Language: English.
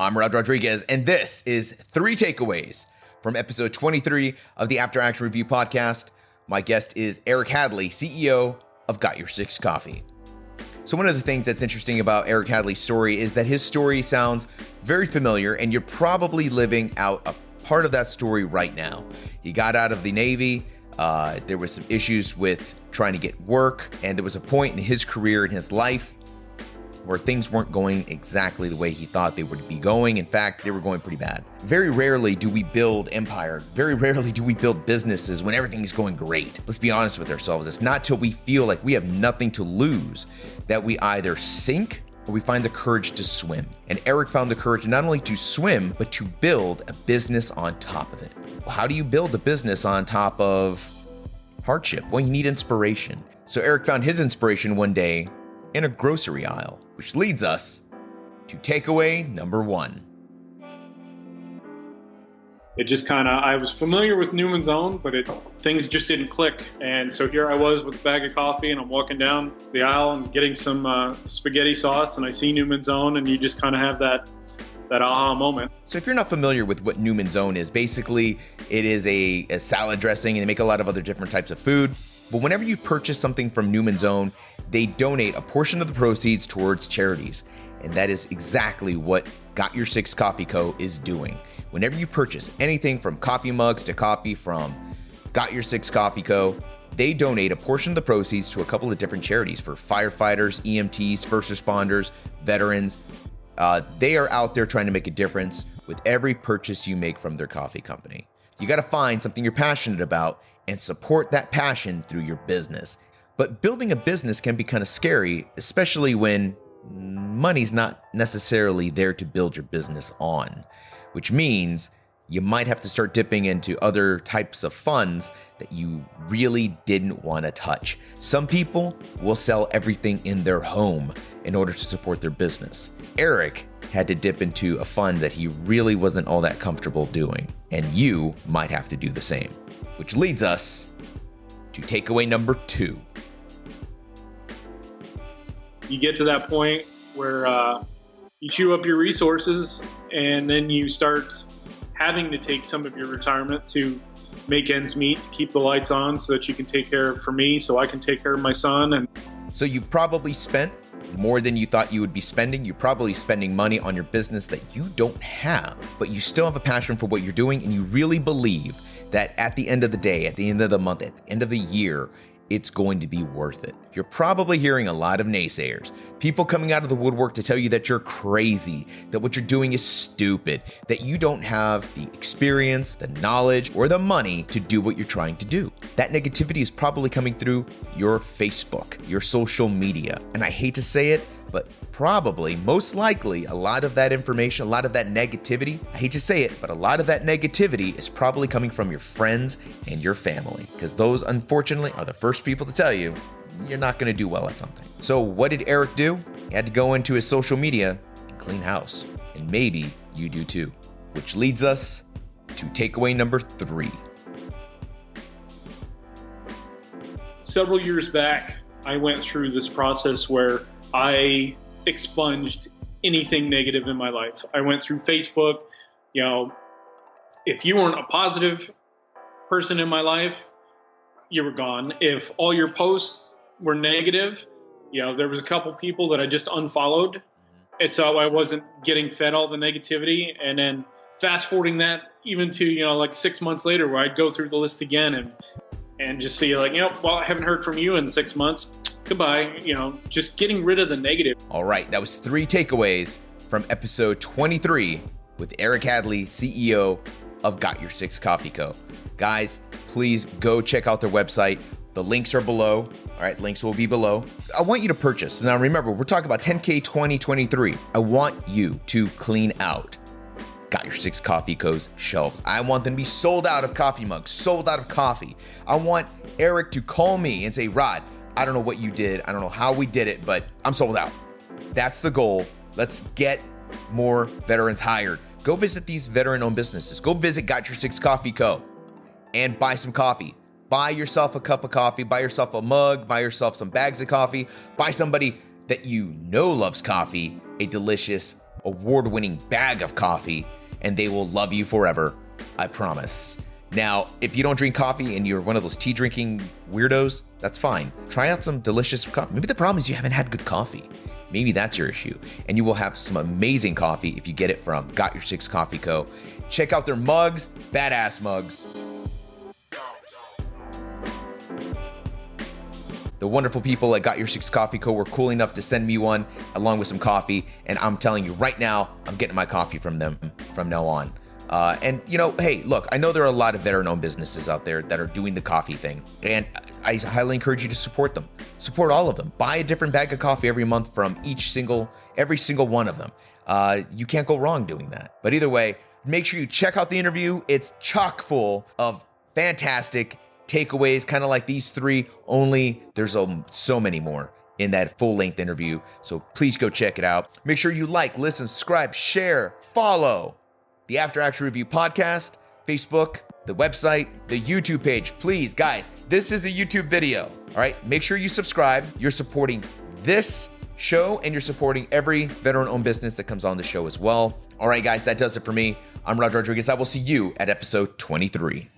I'm Rod Rodriguez, and this is 3 Takeaways from episode 23 of the After Action Review podcast. My guest is Eric Hadley, CEO of GY6 Coffee. So one of the things that's interesting about Eric Hadley's story is that his story sounds very familiar, and you're probably living out a part of that story right now. He got out of the Navy. There was some issues with trying to get work, and there was a point in his career, in his life, where things weren't going exactly the way he thought they would be going. In fact, they were going pretty bad. Very rarely do we build empire. Very rarely do we build businesses when everything's going great. Let's be honest with ourselves. It's not till we feel like we have nothing to lose that we either sink or we find the courage to swim. And Eric found the courage not only to swim, but to build a business on top of it. Well, how do you build a business on top of hardship? Well, you need inspiration. So Eric found his inspiration one day in a grocery aisle, which leads us to takeaway number 1. It just I was familiar with Newman's Own, but things just didn't click. And so here I was with a bag of coffee, and I'm walking down the aisle and getting some spaghetti sauce, and I see Newman's Own, and you just kind of have that aha moment. So if you're not familiar with what Newman's Own is, basically it is a salad dressing, and they make a lot of other different types of food. But whenever you purchase something from Newman's Own, they donate a portion of the proceeds towards charities. And that is exactly what GY6 Coffee Co. is doing. Whenever you purchase anything from coffee mugs to coffee from GY6 Coffee Co., they donate a portion of the proceeds to a couple of different charities for firefighters, EMTs, first responders, veterans. They are out there trying to make a difference with every purchase you make from their coffee company. You got to find something you're passionate about and support that passion through your business. But building a business can be kind of scary, especially when money's not necessarily there to build your business on, which means you might have to start dipping into other types of funds that you really didn't want to touch. Some people will sell everything in their home in order to support their business. Eric had to dip into a fund that he really wasn't all that comfortable doing, and you might have to do the same. Which leads us to takeaway number 2. You get to that point where you chew up your resources, and then you start having to take some of your retirement to make ends meet, to keep the lights on so that you can take care of, for me, so I can take care of my son. And so you probably spent more than you thought you would be spending. You're probably spending money on your business that you don't have, but you still have a passion for what you're doing, and you really believe that at the end of the day, at the end of the month, at the end of the year, it's going to be worth it. You're probably hearing a lot of naysayers, people coming out of the woodwork to tell you that you're crazy, that what you're doing is stupid, that you don't have the experience, the knowledge, or the money to do what you're trying to do. That negativity is probably coming through your Facebook, your social media. And I hate to say it, but probably, most likely, a lot of that information, a lot of that negativity, I hate to say it, but a lot of that negativity is probably coming from your friends and your family, because those, unfortunately, are the first people to tell you you're not going to do well at something. So what did Eric do? He had to go into his social media and clean house. And maybe you do too. Which leads us to takeaway number 3. Several years back, I went through this process where I expunged anything negative in my life. I went through Facebook. If you weren't a positive person in my life, you were gone. If all your posts were negative, there was a couple people that I just unfollowed. And so I wasn't getting fed all the negativity. And then fast forwarding that even to, like 6 months later, where I'd go through the list again and just see I haven't heard from you in 6 months. Goodbye. Just getting rid of the negative. All right. That was 3 takeaways from episode 23 with Eric Hadley, CEO of GY6 Coffee Co. Guys, please go check out their website. The links are below. All right. Links will be below. I want you to purchase. Now, remember, we're talking about 10K 2023. I want you to clean out GY6 Coffee Co.'s shelves. I want them to be sold out of coffee mugs, sold out of coffee. I want Eric to call me and say, Rod, I don't know what you did. I don't know how we did it, but I'm sold out. That's the goal. Let's get more veterans hired. Go visit these veteran-owned businesses. Go visit GY6 Coffee Co. and buy some coffee. Buy yourself a cup of coffee. Buy yourself a mug. Buy yourself some bags of coffee. Buy somebody that you know loves coffee a delicious award-winning bag of coffee, and they will love you forever. I promise. Now, if you don't drink coffee and you're one of those tea drinking weirdos, that's fine. Try out some delicious coffee. Maybe the problem is you haven't had good coffee. Maybe that's your issue. And you will have some amazing coffee if you get it from GY6 Coffee Co. Check out their mugs, badass mugs. The wonderful people at GY6 Coffee Co. were cool enough to send me one along with some coffee. And I'm telling you right now, I'm getting my coffee from them from now on. And you know, hey, look, I know there are a lot of veteran-owned businesses out there that are doing the coffee thing, and I highly encourage you to support them. Support all of them. Buy a different bag of coffee every month from every single one of them. You can't go wrong doing that. But either way, make sure you check out the interview. It's chock full of fantastic takeaways, kind of like these three, only there's so many more in that full-length interview. So please go check it out. Make sure you like, listen, subscribe, share, follow the After Action Review podcast, Facebook, the website, the YouTube page. Please, guys, this is a YouTube video, all right? Make sure you subscribe. You're supporting this show, and you're supporting every veteran-owned business that comes on the show as well. All right, guys, that does it for me. I'm Rod Rodriguez. I will see you at episode 23.